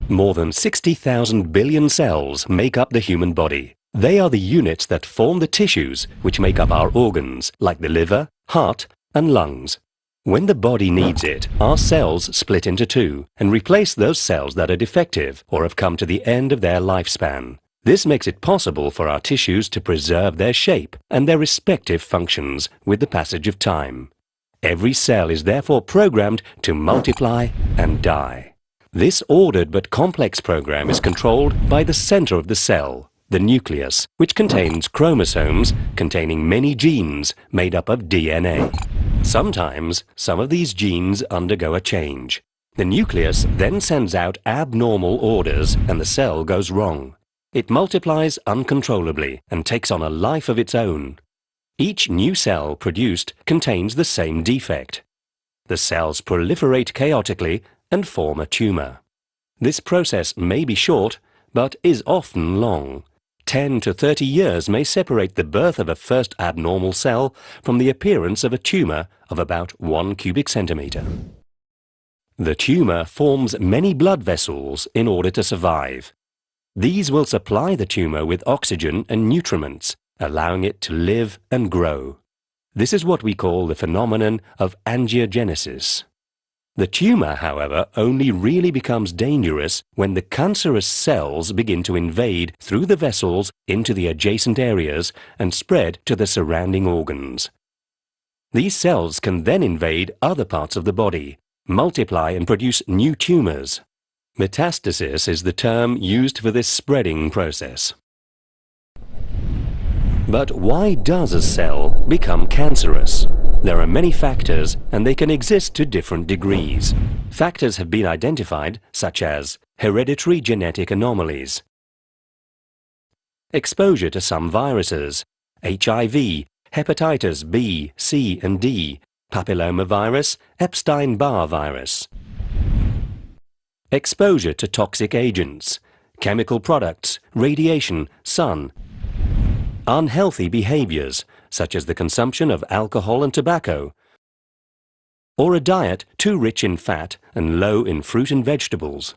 More than 60,000 billion cells make up the human body. They are the units that form the tissues which make up our organs, like the liver, heart, and lungs. When the body needs it, our cells split into two and replace those cells that are defective or have come to the end of their lifespan. This makes it possible for our tissues to preserve their shape and their respective functions with the passage of time. Every cell is therefore programmed to multiply and die. This ordered but complex program is controlled by the center of the cell, the nucleus, which contains chromosomes containing many genes made up of DNA. Sometimes, some of these genes undergo a change. The nucleus then sends out abnormal orders and the cell goes wrong. It multiplies uncontrollably and takes on a life of its own. Each new cell produced contains the same defect. The cells proliferate chaotically and form a tumor. This process may be short, but is often long. 10 to 30 years may separate the birth of a first abnormal cell from the appearance of a tumor of about 1 cubic centimeter. The tumor forms many blood vessels in order to survive. These will supply the tumor with oxygen and nutriments, allowing it to live and grow. This is what we call the phenomenon of angiogenesis. The tumor, however, only really becomes dangerous when the cancerous cells begin to invade through the vessels into the adjacent areas and spread to the surrounding organs. These cells can then invade other parts of the body, multiply and produce new tumors. Metastasis is the term used for this spreading process. But why does a cell become cancerous? There are many factors and they can exist to different degrees. Factors have been identified such as hereditary genetic anomalies, exposure to some viruses, HIV, hepatitis B, C and D, papillomavirus, Epstein-Barr virus, exposure to toxic agents, chemical products, radiation, sun, unhealthy behaviors, such as the consumption of alcohol and tobacco, or a diet too rich in fat and low in fruit and vegetables.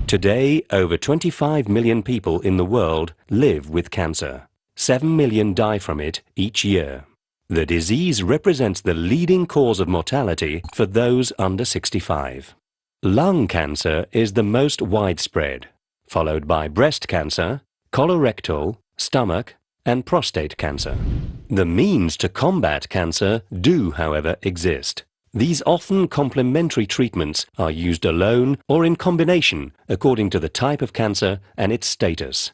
Today, over 25 million people in the world live with cancer. 7 million die from it each year. The disease represents the leading cause of mortality for those under 65. Lung cancer is the most widespread, followed by breast cancer, colorectal, stomach, and prostate cancer. The means to combat cancer do, however, exist. These often complementary treatments are used alone or in combination according to the type of cancer and its status.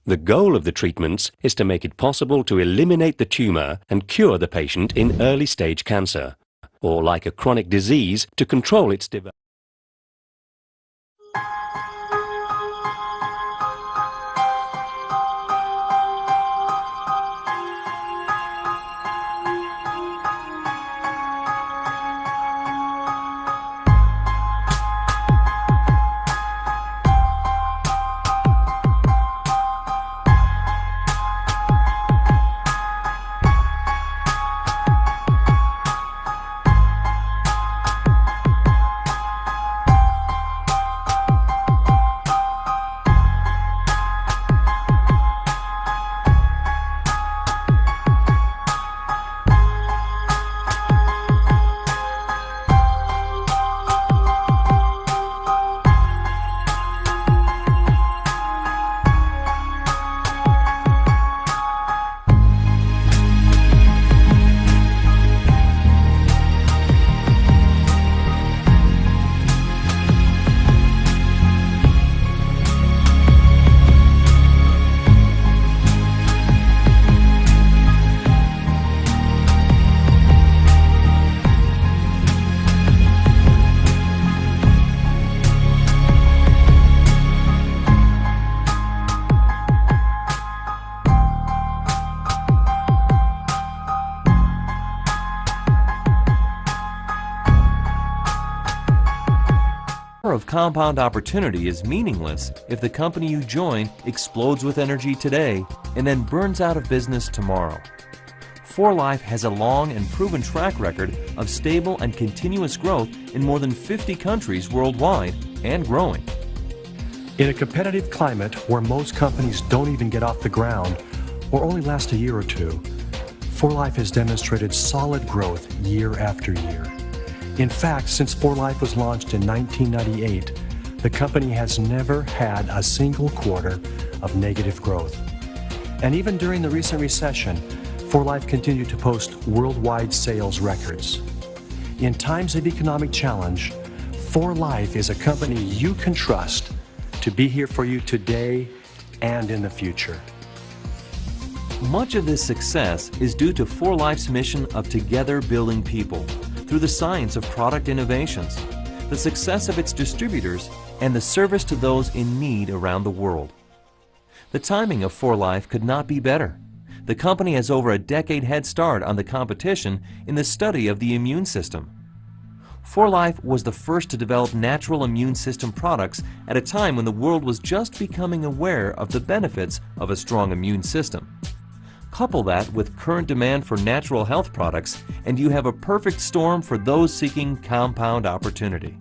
The goal of the treatments is to make it possible to eliminate the tumor and cure the patient in early stage cancer, or like a chronic disease, to control its development. Of compound opportunity is meaningless if the company you join explodes with energy today and then burns out of business tomorrow. 4Life has a long and proven track record of stable and continuous growth in more than 50 countries worldwide and growing. In a competitive climate where most companies don't even get off the ground or only last a year or two, 4Life has demonstrated solid growth year after year. In fact, since 4Life was launched in 1998, the company has never had a single quarter of negative growth. And even during the recent recession, 4Life continued to post worldwide sales records. In times of economic challenge, 4Life is a company you can trust to be here for you today and in the future. Much of this success is due to 4Life's mission of together building people through the science of product innovations, the success of its distributors, and the service to those in need around the world. The timing of 4Life could not be better. The company has over a decade head start on the competition in the study of the immune system. 4Life was the first to develop natural immune system products at a time when the world was just becoming aware of the benefits of a strong immune system. Couple that with current demand for natural health products, and you have a perfect storm for those seeking compound opportunity.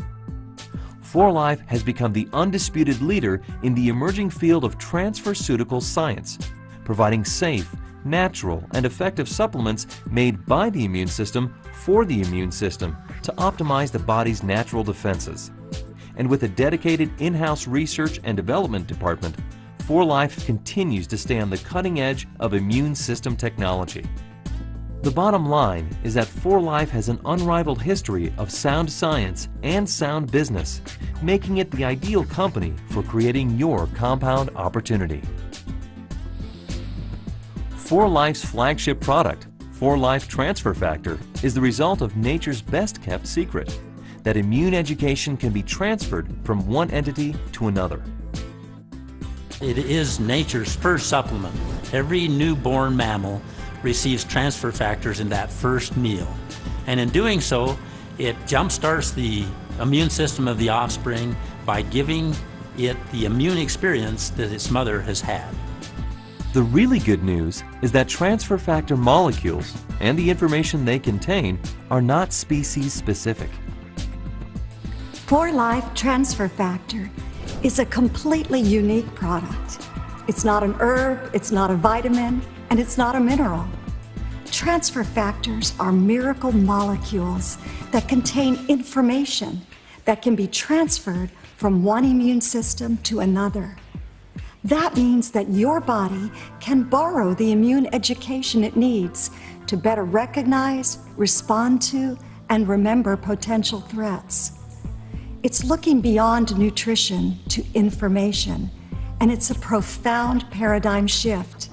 4Life has become the undisputed leader in the emerging field of transferceutical science, providing safe, natural, and effective supplements made by the immune system for the immune system to optimize the body's natural defenses. And with a dedicated in-house research and development department, 4Life continues to stay on the cutting edge of immune system technology. The bottom line is that 4Life has an unrivaled history of sound science and sound business, making it the ideal company for creating your compound opportunity. 4Life's flagship product, 4Life Transfer Factor, is the result of nature's best-kept secret, that immune education can be transferred from one entity to another. It is nature's first supplement. Every newborn mammal receives transfer factors in that first meal. And in doing so, it jumpstarts the immune system of the offspring by giving it the immune experience that its mother has had. The really good news is that transfer factor molecules and the information they contain are not species specific. 4Life Transfer Factor is a completely unique product. It's not an herb, it's not a vitamin, and it's not a mineral. Transfer factors are miracle molecules that contain information that can be transferred from one immune system to another. That means that your body can borrow the immune education it needs to better recognize, respond to, and remember potential threats. It's looking beyond nutrition to information, and it's a profound paradigm shift.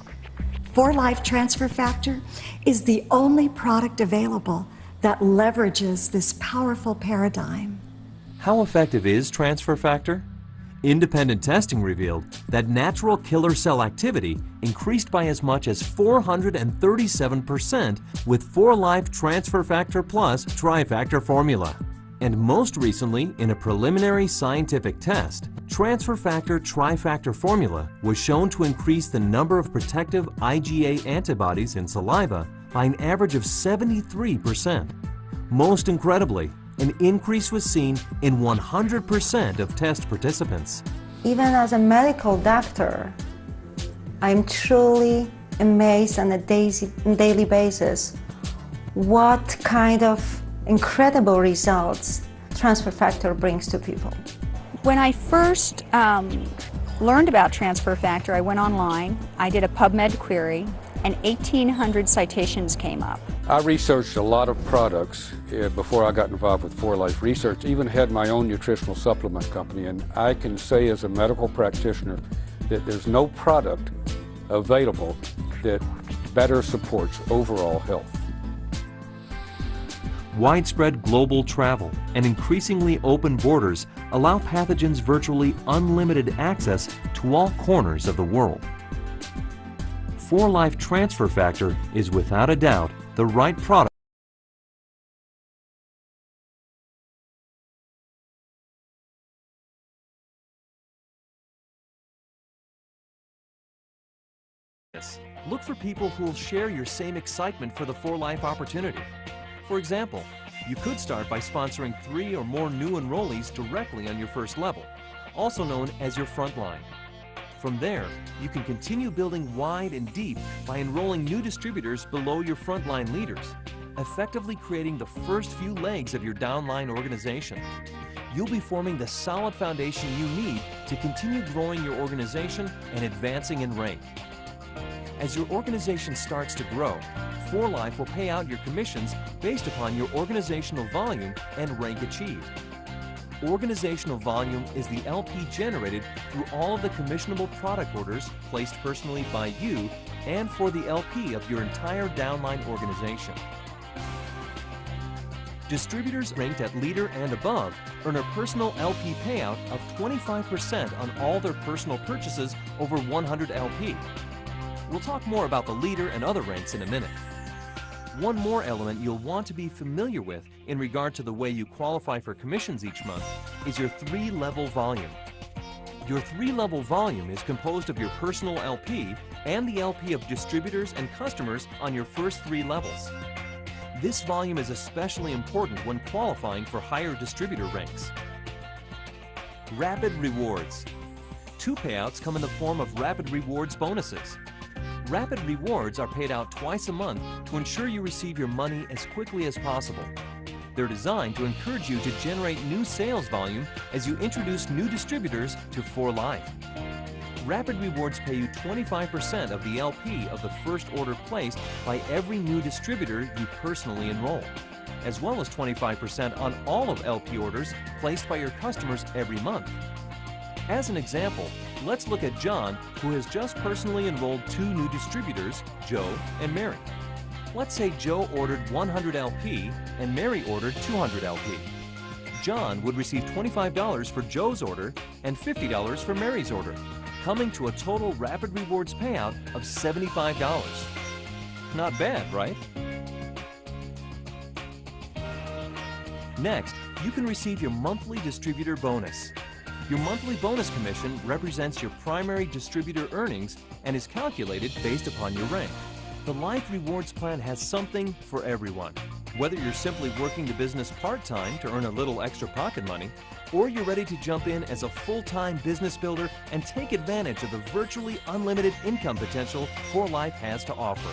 4Life Transfer Factor is the only product available that leverages this powerful paradigm. How effective is transfer factor? Independent testing revealed that natural killer cell activity increased by as much as 437% with 4Life Transfer Factor Plus Trifactor formula. And most recently, in a preliminary scientific test, Transfer Factor Trifactor formula was shown to increase the number of protective IgA antibodies in saliva by an average of 73%. Most incredibly, an increase was seen in 100% of test participants. Even as a medical doctor, I'm truly amazed on a daily basis what kind of incredible results transfer factor brings to people. When I first learned about transfer factor, I went online, I did a PubMed query, and 1,800 citations came up. I researched a lot of products before I got involved with 4Life Research, even had my own nutritional supplement company, and I can say as a medical practitioner that there's no product available that better supports overall health. Widespread global travel and increasingly open borders allow pathogens virtually unlimited access to all corners of the world. 4Life Transfer Factor is without a doubt the right product Look for people who will share your same excitement for the For Life opportunity. For example, you could start by sponsoring 3 or more new enrollees directly on your first level, also known as your front line. From there, you can continue building wide and deep by enrolling new distributors below your frontline leaders, effectively creating the first few legs of your downline organization. You'll be forming the solid foundation you need to continue growing your organization and advancing in rank. As your organization starts to grow, For Life will pay out your commissions based upon your organizational volume and rank achieved. Organizational volume is the LP generated through all of the commissionable product orders placed personally by you and for the LP of your entire downline organization. Distributors ranked at leader and above earn a personal LP payout of 25% on all their personal purchases over 100 LP. We'll talk more about the leader and other ranks in a minute. One more element you'll want to be familiar with in regard to the way you qualify for commissions each month is your 3-level volume. Your 3-level volume is composed of your personal LP and the LP of distributors and customers on your first 3 levels. This volume is especially important when qualifying for higher distributor ranks. Rapid rewards. 2 payouts come in the form of rapid rewards bonuses. Rapid rewards are paid out twice a month to ensure you receive your money as quickly as possible. They're designed to encourage you to generate new sales volume as you introduce new distributors to For Life. Rapid rewards pay you 25% of the LP of the first order placed by every new distributor you personally enroll, as well as 25% on all of LP orders placed by your customers every month. As an example, let's look at John, who has just personally enrolled 2 new distributors, Joe and Mary. Let's say Joe ordered 100 LP and Mary ordered 200 LP. John would receive $25 for Joe's order and $50 for Mary's order, coming to a total Rapid Rewards payout of $75. Not bad, right? Next, you can receive your monthly distributor bonus. Your monthly bonus commission represents your primary distributor earnings and is calculated based upon your rank. The Life Rewards Plan has something for everyone. Whether you're simply working the business part-time to earn a little extra pocket money, or you're ready to jump in as a full-time business builder and take advantage of the virtually unlimited income potential For Life has to offer.